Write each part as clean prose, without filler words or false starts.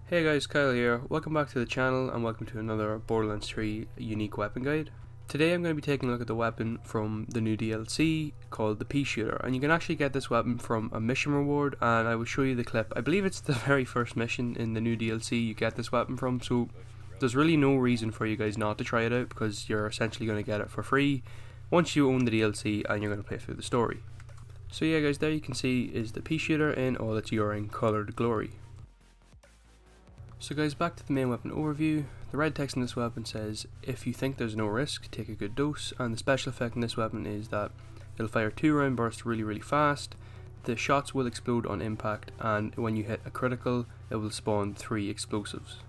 Hey guys, Kyle here. Welcome back to the channel and welcome to another Borderlands 3 unique weapon guide. Today I'm going to be taking a look at the weapon from the new DLC called the Peashooter, and you can actually get this weapon from a mission reward, and I will show you the clip. I believe it's the very first mission in the new DLC you get this weapon from, so there's really no reason for you guys not to try it out because you're essentially going to get it for free once you own the DLC and you're going to play through the story. So yeah guys, there you can see is the Peashooter in all its urine coloured glory. So guys, back to the main weapon overview. The red text in this weapon says, if you think there's no risk, take a good dose, and the special effect in this weapon is that it'll fire 2-round bursts really fast, the shots will explode on impact, and when you hit a critical, it will spawn 3 explosives.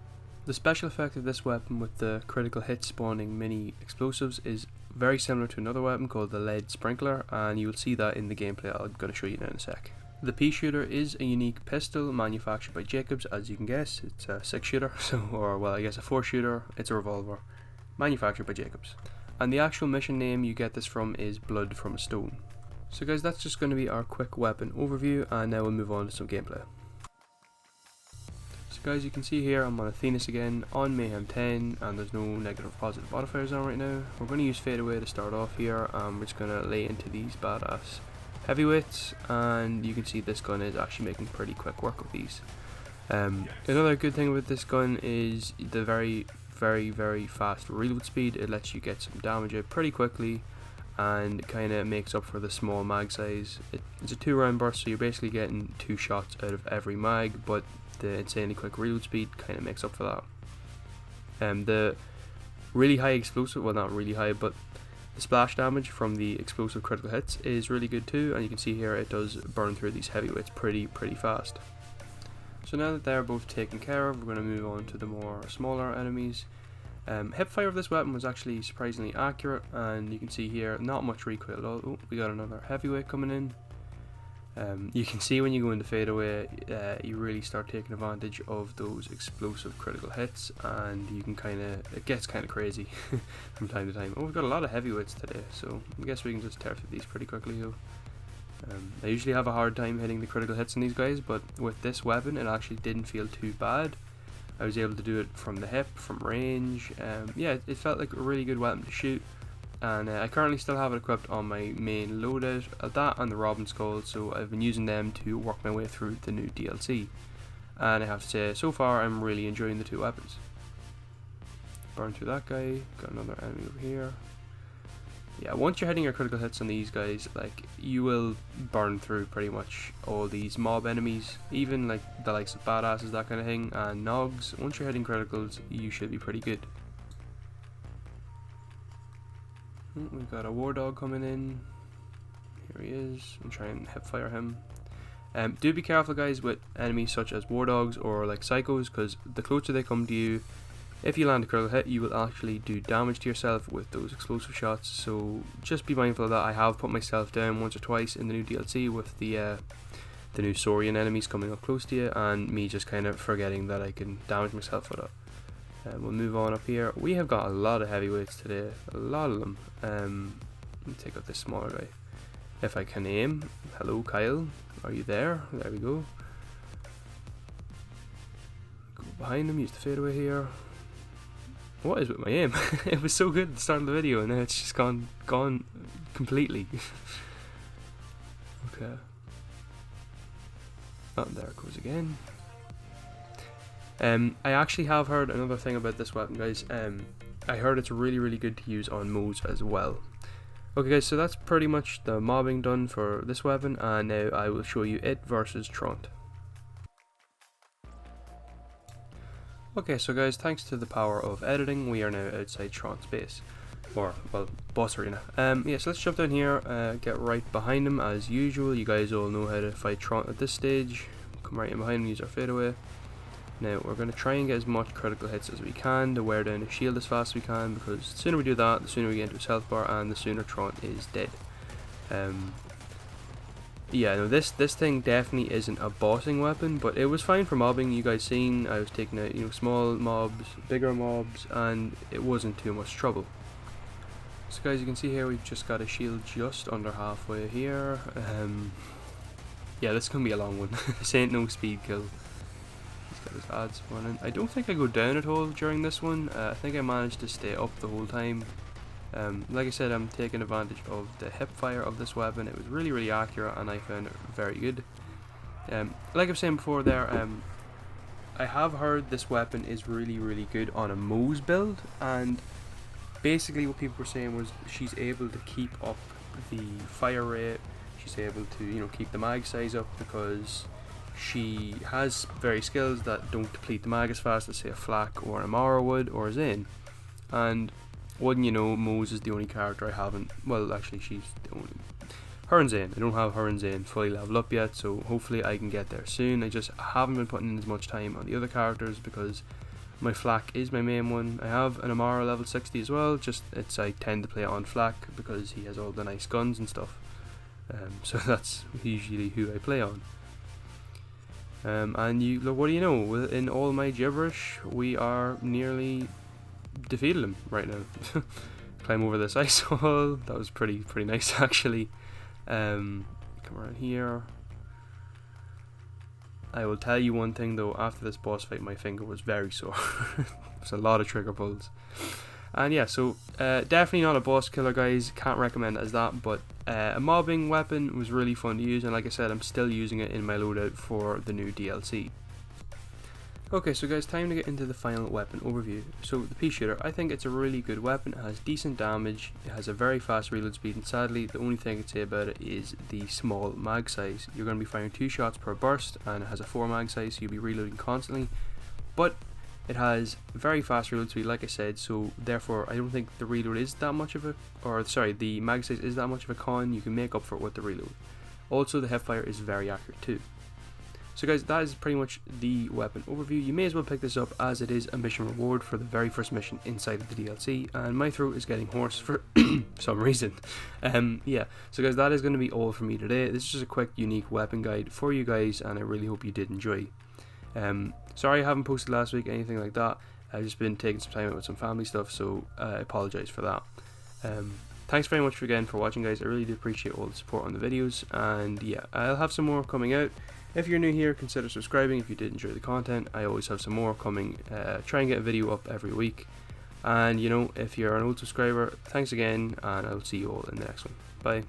The special effect of this weapon with the critical hit spawning mini explosives is very similar to another weapon called the lead sprinkler, and you will see that in the gameplay I'm going to show you now in a sec. The Peashooter is a unique pistol manufactured by Jacobs, as you can guess. It's a 6-shooter, or well, I guess a 4-shooter. It's a revolver, manufactured by Jacobs. And the actual mission name you get this from is Blood from a Stone. So guys, that's just going to be our quick weapon overview, and now we'll move on to some gameplay. So guys, you can see here I'm on Athena's again, on Mayhem 10, and there's no negative or positive modifiers on right now. We're going to use Fadeaway to start off here, and we're just going to lay into these badass heavyweights, and you can see this gun is actually making pretty quick work of these. Another good thing with this gun is the very fast reload speed. It lets you get some damage out pretty quickly and kind of makes up for the small mag size. It's a 2-round burst, so you're basically getting 2 shots out of every mag, but the insanely quick reload speed kind of makes up for that. The really high explosive, well not really high, but the splash damage from the explosive critical hits is really good too, and you can see here it does burn through these heavyweights pretty fast. So now that they're both taken care of, we're going to move on to the more smaller enemies. Hipfire of this weapon was actually surprisingly accurate, and you can see here not much recoil at all. Oh, we got another heavyweight coming in. You can see when you go into fadeaway, you really start taking advantage of those explosive critical hits, and you can it gets kind of crazy from time to time. Oh, we've got a lot of heavyweights today, so I guess we can just tear through these pretty quickly though. I usually have a hard time hitting the critical hits on these guys, but with this weapon it actually didn't feel too bad. I was able to do it from the hip, from range. Yeah, it felt like a really good weapon to shoot. And I currently still have it equipped on my main loadout, that and the Robin Skull, so I've been using them to work my way through the new DLC. And I have to say, so far I'm really enjoying the 2 weapons. Burn through that guy, got another enemy over here. Yeah, once you're hitting your critical hits on these guys, like, you will burn through pretty much all these mob enemies, even like the likes of badasses, that kind of thing, and nogs. Once you're hitting criticals, you should be pretty good. We've got a war dog coming in. Here he is. I'm trying to hip fire him. Do be careful guys with enemies such as war dogs or like psychos, because the closer they come to you, if you land a critical hit, you will actually do damage to yourself with those explosive shots, so just be mindful of that. I have put myself down once or twice in the new DLC with the new Saurian enemies coming up close to you, and me just kind of forgetting that I can damage myself with it. We'll move on up here. We have got a lot of heavyweights today, a lot of them. Let me take out this smaller guy. If I can aim. Hello Kyle, are you there? There we go. Go behind him, use the fadeaway here. What is with my aim? It was so good at the start of the video and now it's just gone completely. Okay. Oh, there it goes again. I actually have heard another thing about this weapon guys. I heard it's really good to use on modes as well. Okay guys, so that's pretty much the mobbing done for this weapon, and now I will show you it versus Trant. Okay, so guys, thanks to the power of editing, we are now outside Trant's base. Or, well, boss arena. Yeah, so let's jump down here, get right behind him as usual. You guys all know how to fight Trant at this stage. Come right in behind him, use our fadeaway. Now we're going to try and get as much critical hits as we can to wear down his shield as fast as we can, because the sooner we do that, the sooner we get into his health bar, and the sooner Trant is dead. Yeah, no, this thing definitely isn't a bossing weapon, but it was fine for mobbing. You guys seen, I was taking out small mobs, bigger mobs, and it wasn't too much trouble. So guys, you can see here we've just got a shield just under halfway here. Yeah, this is going to be a long one. This ain't no speed kill. Let's get his ads running. I don't think I go down at all during this one. I think I managed to stay up the whole time. Like I said, I'm taking advantage of the hip fire of this weapon. It was really accurate and I found it very good. Like I was saying before there, I have heard this weapon is really good on a Moze build, and basically what people were saying was she's able to keep up the fire rate, she's able to, you know, keep the mag size up because she has various skills that don't deplete the mag as fast as say a Flak or an Amara would or a Zane. And wouldn't you know, Moze is the only character I haven't, well actually she's the only, her and Zane, I don't have her and Zane fully leveled up yet, so hopefully I can get there soon. I just haven't been putting in as much time on the other characters because my Flak is my main one. I have an Amara level 60 as well, just it's I tend to play on Flak because he has all the nice guns and stuff. So that's usually who I play on. And you look, what do you know? In all my gibberish, we are nearly defeated him right now. Climb over this ice wall. That was pretty nice actually. Come around here. I will tell you one thing though, after this boss fight my finger was very sore. There's a lot of trigger pulls. And yeah, so definitely not a boss killer guys, can't recommend it as that, but a mobbing weapon was really fun to use, and like I said, I'm still using it in my loadout for the new DLC. Okay, so guys, time to get into the final weapon overview. So the Peashooter, I think it's a really good weapon. It has decent damage, it has a very fast reload speed, and sadly the only thing I could say about it is the small mag size. You're going to be firing 2 shots per burst, and it has a 4 mag size, so you'll be reloading constantly. But it has very fast reload speed, like I said, so therefore I don't think the reload is that much of a, or sorry, the mag size is that much of a con. You can make up for it with the reload. Also the hipfire is very accurate too. So guys, that is pretty much the weapon overview. You may as well pick this up as it is a mission reward for the very first mission inside of the DLC, and my throat is getting hoarse for some reason. Yeah, so guys, that is going to be all for me today. This is just a quick unique weapon guide for you guys, and I really hope you did enjoy. Sorry I haven't posted last week, anything like that. I've just been taking some time out with some family stuff, so I apologise for that. Thanks very much again for watching guys, I really do appreciate all the support on the videos, and yeah, I'll have some more coming out. If you're new here, consider subscribing if you did enjoy the content. I always have some more coming, try and get a video up every week. And you know, if you're an old subscriber, thanks again, and I'll see you all in the next one. Bye.